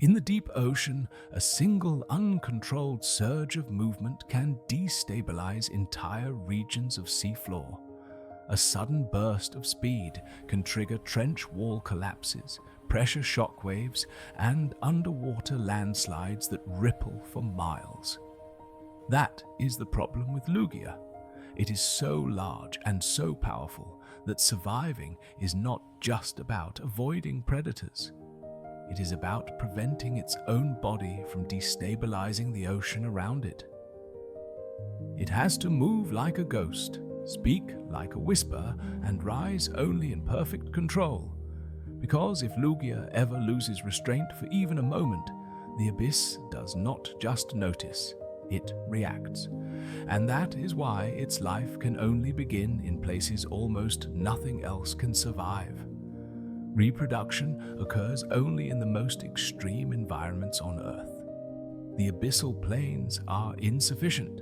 In the deep ocean, a single uncontrolled surge of movement can destabilize entire regions of seafloor. A sudden burst of speed can trigger trench wall collapses, pressure shock waves, and underwater landslides that ripple for miles. That is the problem with Lugia. It is so large and so powerful that surviving is not just about avoiding predators. It is about preventing its own body from destabilizing the ocean around it. It has to move like a ghost, speak like a whisper, and rise only in perfect control. Because if Lugia ever loses restraint for even a moment, the abyss does not just notice, it reacts. And that is why its life can only begin in places almost nothing else can survive. Reproduction occurs only in the most extreme environments on Earth. The abyssal plains are insufficient.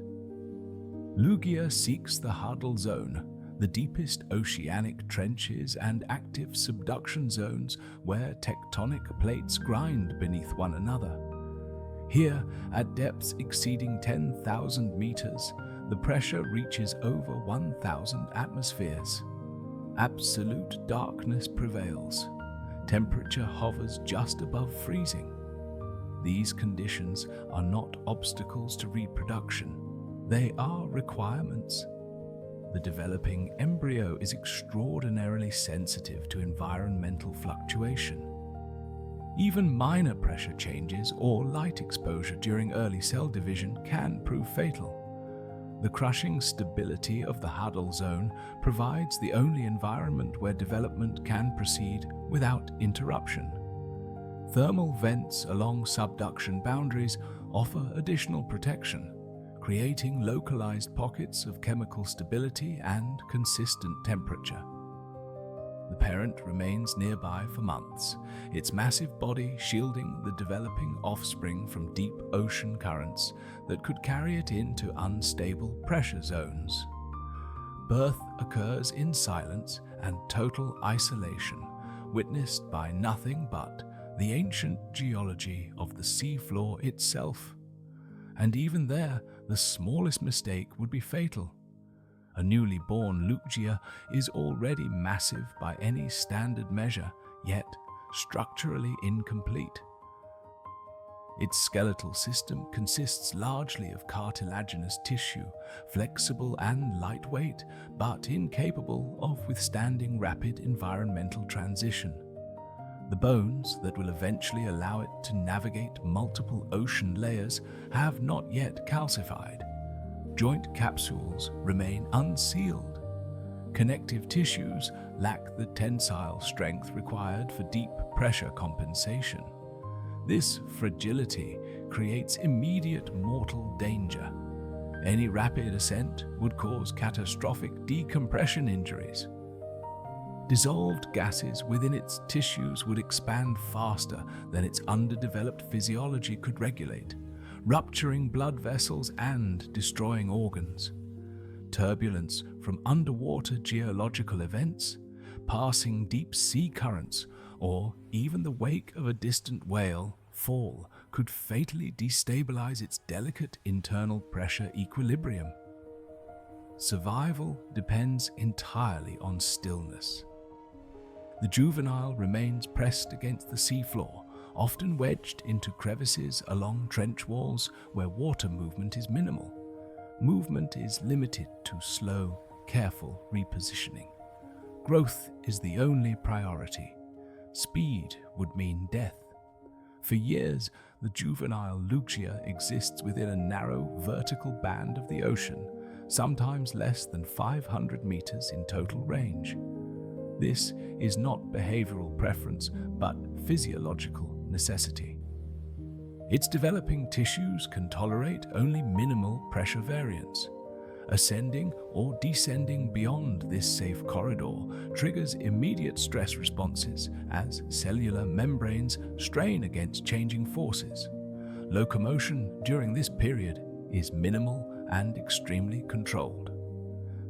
Lugia seeks the hadal zone, the deepest oceanic trenches and active subduction zones where tectonic plates grind beneath one another. Here, at depths exceeding 10,000 meters, the pressure reaches over 1,000 atmospheres. Absolute darkness prevails. Temperature hovers just above freezing. These conditions are not obstacles to reproduction. They are requirements. The developing embryo is extraordinarily sensitive to environmental fluctuation. Even minor pressure changes or light exposure during early cell division can prove fatal. The crushing stability of the hadal zone provides the only environment where development can proceed without interruption. Thermal vents along subduction boundaries offer additional protection, creating localized pockets of chemical stability and consistent temperature. The parent remains nearby for months, its massive body shielding the developing offspring from deep ocean currents that could carry it into unstable pressure zones. Birth occurs in silence and total isolation, witnessed by nothing but the ancient geology of the seafloor itself. And even there, the smallest mistake would be fatal. A newly born Lugia is already massive by any standard measure, yet structurally incomplete. Its skeletal system consists largely of cartilaginous tissue, flexible and lightweight, but incapable of withstanding rapid environmental transition. The bones that will eventually allow it to navigate multiple ocean layers have not yet calcified. Joint capsules remain unsealed. Connective tissues lack the tensile strength required for deep pressure compensation. This fragility creates immediate mortal danger. Any rapid ascent would cause catastrophic decompression injuries. Dissolved gases within its tissues would expand faster than its underdeveloped physiology could regulate, rupturing blood vessels and destroying organs. Turbulence from underwater geological events, passing deep sea currents, or even the wake of a distant whale fall could fatally destabilize its delicate internal pressure equilibrium. Survival depends entirely on stillness. The juvenile remains pressed against the seafloor, often wedged into crevices along trench walls where water movement is minimal. Movement is limited to slow, careful repositioning. Growth is the only priority. Speed would mean death. For years, the juvenile Lugia exists within a narrow vertical band of the ocean, sometimes less than 500 meters in total range. This is not behavioral preference, but physiological necessity. Its developing tissues can tolerate only minimal pressure variance. Ascending or descending beyond this safe corridor triggers immediate stress responses as cellular membranes strain against changing forces. Locomotion during this period is minimal and extremely controlled.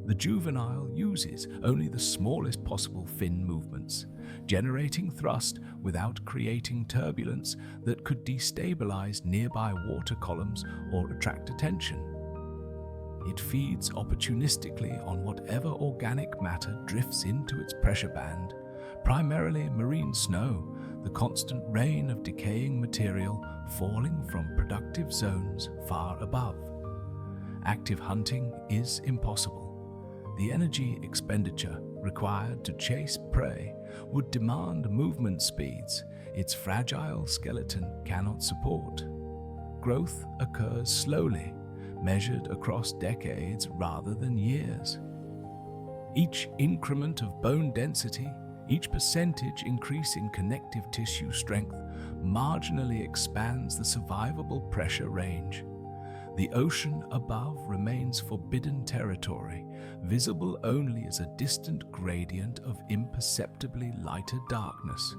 The juvenile uses only the smallest possible fin movements, generating thrust without creating turbulence that could destabilize nearby water columns or attract attention. It feeds opportunistically on whatever organic matter drifts into its pressure band, primarily marine snow, the constant rain of decaying material falling from productive zones far above. Active hunting is impossible. The energy expenditure required to chase prey would demand movement speeds its fragile skeleton cannot support. Growth occurs slowly, measured across decades rather than years. Each increment of bone density, each percentage increase in connective tissue strength marginally expands the survivable pressure range. The ocean above remains forbidden territory, visible only as a distant gradient of imperceptibly lighter darkness.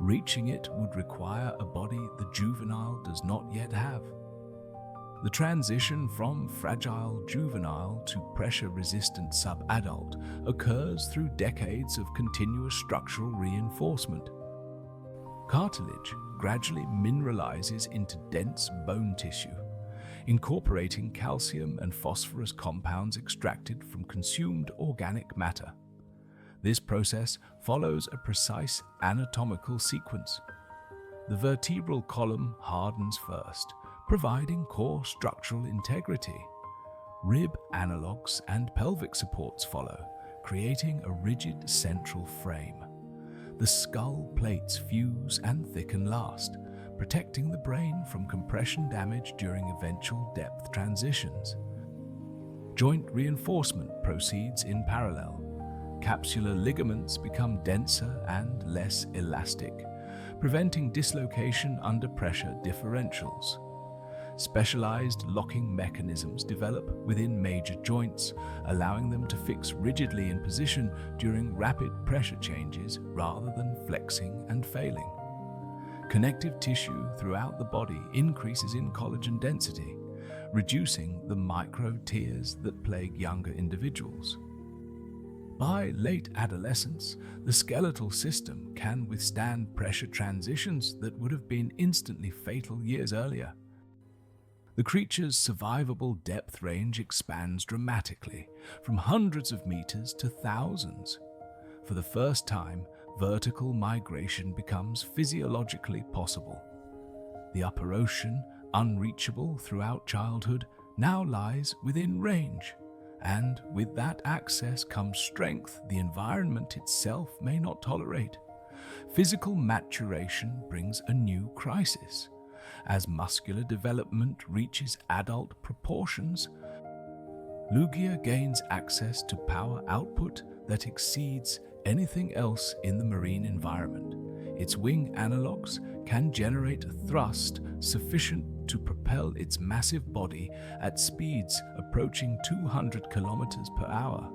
Reaching it would require a body the juvenile does not yet have. The transition from fragile juvenile to pressure-resistant subadult occurs through decades of continuous structural reinforcement. Cartilage gradually mineralizes into dense bone tissue, incorporating calcium and phosphorus compounds extracted from consumed organic matter. This process follows a precise anatomical sequence. The vertebral column hardens first, providing core structural integrity. Rib analogues and pelvic supports follow, creating a rigid central frame. The skull plates fuse and thicken last, protecting the brain from compression damage during eventual depth transitions. Joint reinforcement proceeds in parallel. Capsular ligaments become denser and less elastic, preventing dislocation under pressure differentials. Specialized locking mechanisms develop within major joints, allowing them to fix rigidly in position during rapid pressure changes rather than flexing and failing. Connective tissue throughout the body increases in collagen density, reducing the micro tears that plague younger individuals. By late adolescence, the skeletal system can withstand pressure transitions that would have been instantly fatal years earlier. The creature's survivable depth range expands dramatically, from hundreds of meters to thousands. For the first time, vertical migration becomes physiologically possible. The upper ocean, unreachable throughout childhood, now lies within range, and with that access comes strength the environment itself may not tolerate. Physical maturation brings a new crisis. As muscular development reaches adult proportions, Lugia gains access to power output that exceeds anything else in the marine environment. Its wing analogues can generate thrust sufficient to propel its massive body at speeds approaching 200 kilometers per hour.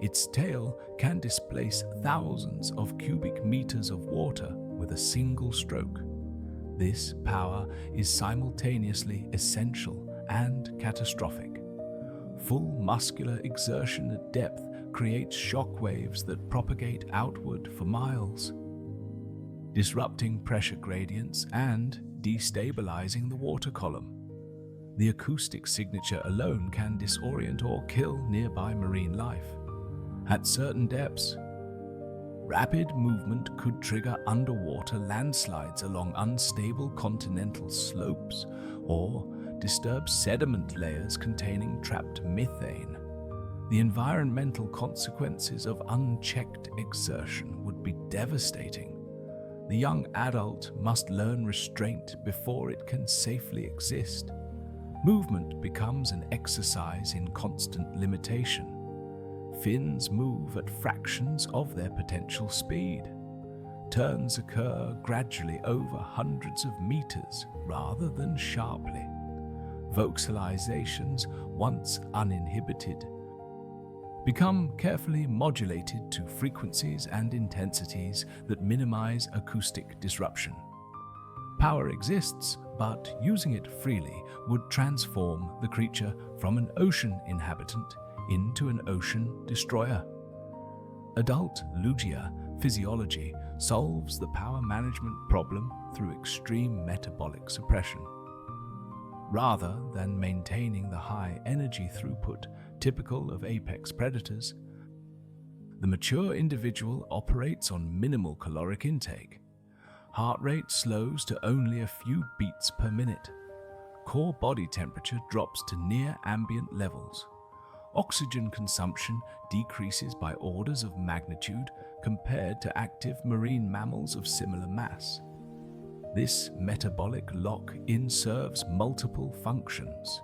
Its tail can displace thousands of cubic meters of water with a single stroke. This power is simultaneously essential and catastrophic. Full muscular exertion at depth creates shock waves that propagate outward for miles, disrupting pressure gradients and destabilizing the water column. The acoustic signature alone can disorient or kill nearby marine life. At certain depths, rapid movement could trigger underwater landslides along unstable continental slopes or disturb sediment layers containing trapped methane. The environmental consequences of unchecked exertion would be devastating. The young adult must learn restraint before it can safely exist. Movement becomes an exercise in constant limitation. Fins move at fractions of their potential speed. Turns occur gradually over hundreds of meters rather than sharply. Vocalizations, once uninhibited, become carefully modulated to frequencies and intensities that minimize acoustic disruption. Power exists, but using it freely would transform the creature from an ocean inhabitant into an ocean destroyer. Adult Lugia physiology solves the power management problem through extreme metabolic suppression. Rather than maintaining the high energy throughput typical of apex predators, the mature individual operates on minimal caloric intake. Heart rate slows to only a few beats per minute. Core body temperature drops to near ambient levels. Oxygen consumption decreases by orders of magnitude compared to active marine mammals of similar mass. This metabolic lock-in serves multiple functions.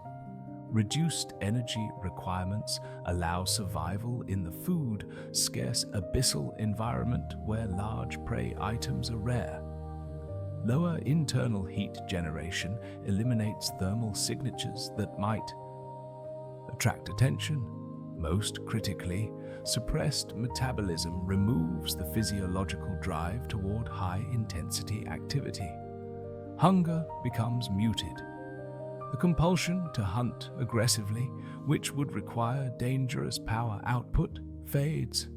Reduced energy requirements allow survival in the food-scarce abyssal environment where large prey items are rare. Lower internal heat generation eliminates thermal signatures that might attract attention. Most critically, suppressed metabolism removes the physiological drive toward high-intensity activity. Hunger becomes muted. The compulsion to hunt aggressively, which would require dangerous power output, fades.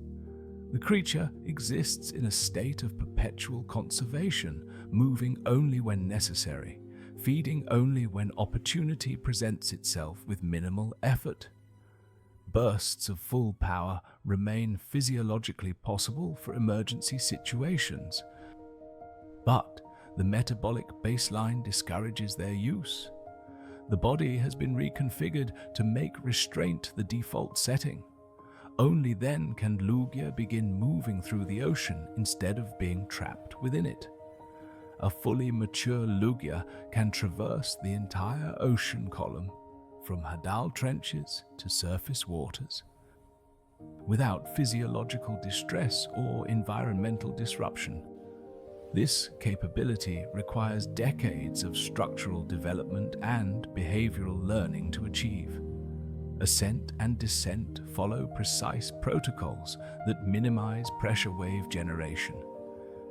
The creature exists in a state of perpetual conservation, moving only when necessary, feeding only when opportunity presents itself with minimal effort. Bursts of full power remain physiologically possible for emergency situations, but the metabolic baseline discourages their use. The body has been reconfigured to make restraint the default setting. Only then can Lugia begin moving through the ocean instead of being trapped within it. A fully mature Lugia can traverse the entire ocean column, from hadal trenches to surface waters, without physiological distress or environmental disruption. This capability requires decades of structural development and behavioral learning to achieve. Ascent and descent follow precise protocols that minimize pressure wave generation.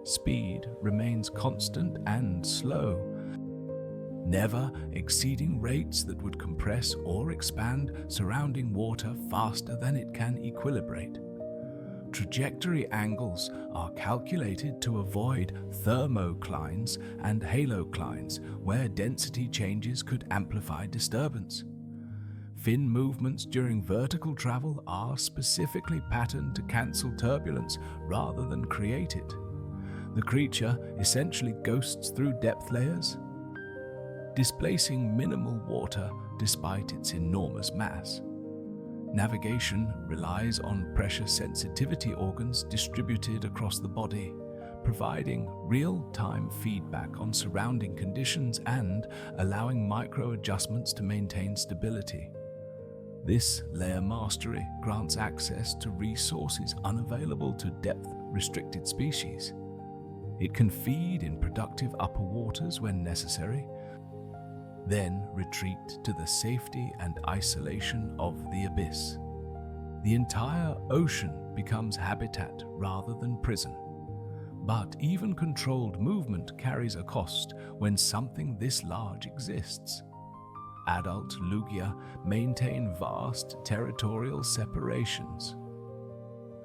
Speed remains constant and slow, never exceeding rates that would compress or expand surrounding water faster than it can equilibrate. Trajectory angles are calculated to avoid thermoclines and haloclines, where density changes could amplify disturbance. Fin movements during vertical travel are specifically patterned to cancel turbulence rather than create it. The creature essentially ghosts through depth layers, displacing minimal water despite its enormous mass. Navigation relies on pressure sensitivity organs distributed across the body, providing real-time feedback on surrounding conditions and allowing micro-adjustments to maintain stability. This layer mastery grants access to resources unavailable to depth-restricted species. It can feed in productive upper waters when necessary, then retreat to the safety and isolation of the abyss. The entire ocean becomes habitat rather than prison. But even controlled movement carries a cost when something this large exists. Adult Lugia maintain vast territorial separations,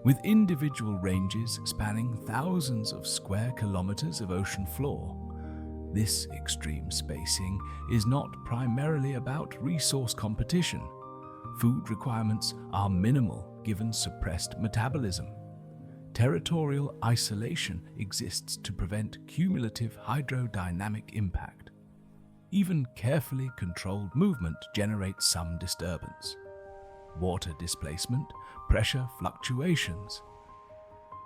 with individual ranges spanning thousands of square kilometers of ocean floor. This extreme spacing is not primarily about resource competition. Food requirements are minimal given suppressed metabolism. Territorial isolation exists to prevent cumulative hydrodynamic impact. Even carefully controlled movement generates some disturbance. Water displacement, pressure fluctuations,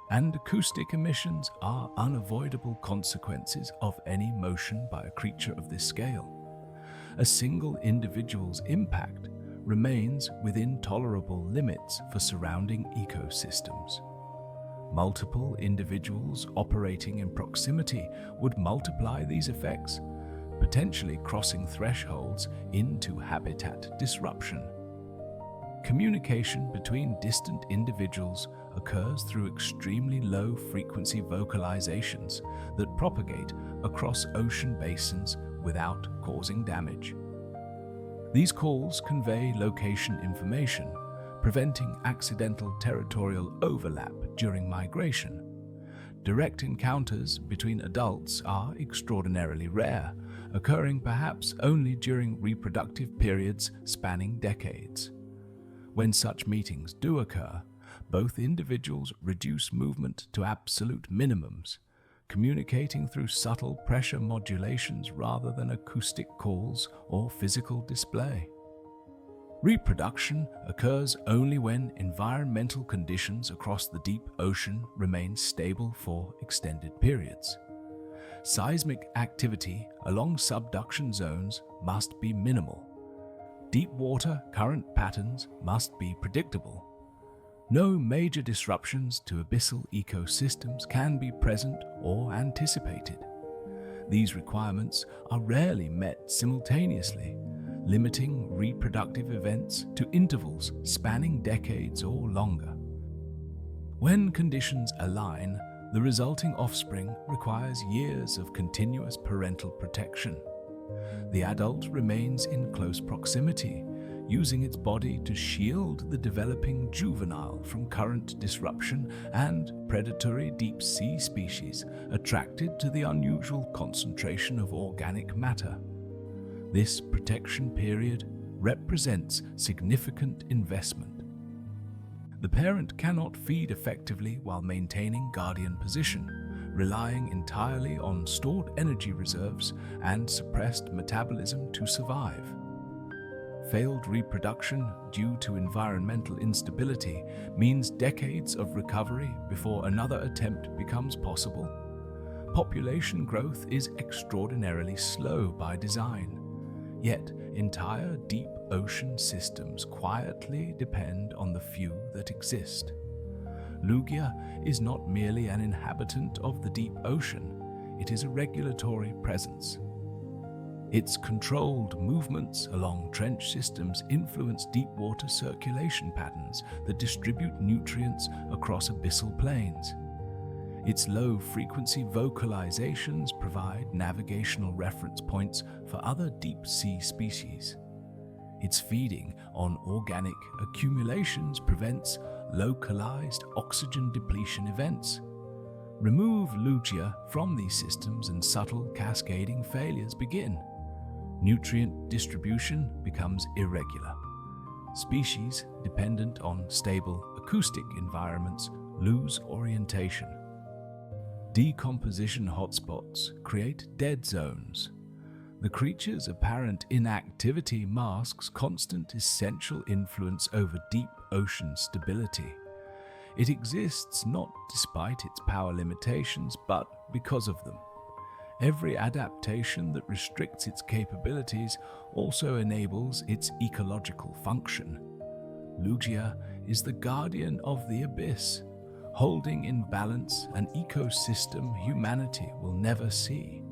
and acoustic emissions are unavoidable consequences of any motion by a creature of this scale. A single individual's impact remains within tolerable limits for surrounding ecosystems. Multiple individuals operating in proximity would multiply these effects, potentially crossing thresholds into habitat disruption. Communication between distant individuals occurs through extremely low-frequency vocalizations that propagate across ocean basins without causing damage. These calls convey location information, preventing accidental territorial overlap during migration. Direct encounters between adults are extraordinarily rare, occurring perhaps only during reproductive periods spanning decades. When such meetings do occur, both individuals reduce movement to absolute minimums, communicating through subtle pressure modulations rather than acoustic calls or physical display. Reproduction occurs only when environmental conditions across the deep ocean remain stable for extended periods. Seismic activity along subduction zones must be minimal. Deep water current patterns must be predictable. No major disruptions to abyssal ecosystems can be present or anticipated. These requirements are rarely met simultaneously, limiting reproductive events to intervals spanning decades or longer. When conditions align, the resulting offspring requires years of continuous parental protection. The adult remains in close proximity, using its body to shield the developing juvenile from current disruption and predatory deep-sea species attracted to the unusual concentration of organic matter. This protection period represents significant investment. The parent cannot feed effectively while maintaining guardian position, relying entirely on stored energy reserves and suppressed metabolism to survive. Failed reproduction due to environmental instability means decades of recovery before another attempt becomes possible. Population growth is extraordinarily slow by design, yet entire deep ocean systems quietly depend on the few that exist. Lugia is not merely an inhabitant of the deep ocean, it is a regulatory presence. Its controlled movements along trench systems influence deep water circulation patterns that distribute nutrients across abyssal plains. Its low-frequency vocalizations provide navigational reference points for other deep-sea species. Its feeding on organic accumulations prevents localized oxygen depletion events. Remove Lugia from these systems and subtle cascading failures begin. Nutrient distribution becomes irregular. Species dependent on stable acoustic environments lose orientation. Decomposition hotspots create dead zones. The creature's apparent inactivity masks constant essential influence over deep ocean stability. It exists not despite its power limitations, but because of them. Every adaptation that restricts its capabilities also enables its ecological function. Lugia is the guardian of the abyss, holding in balance an ecosystem humanity will never see.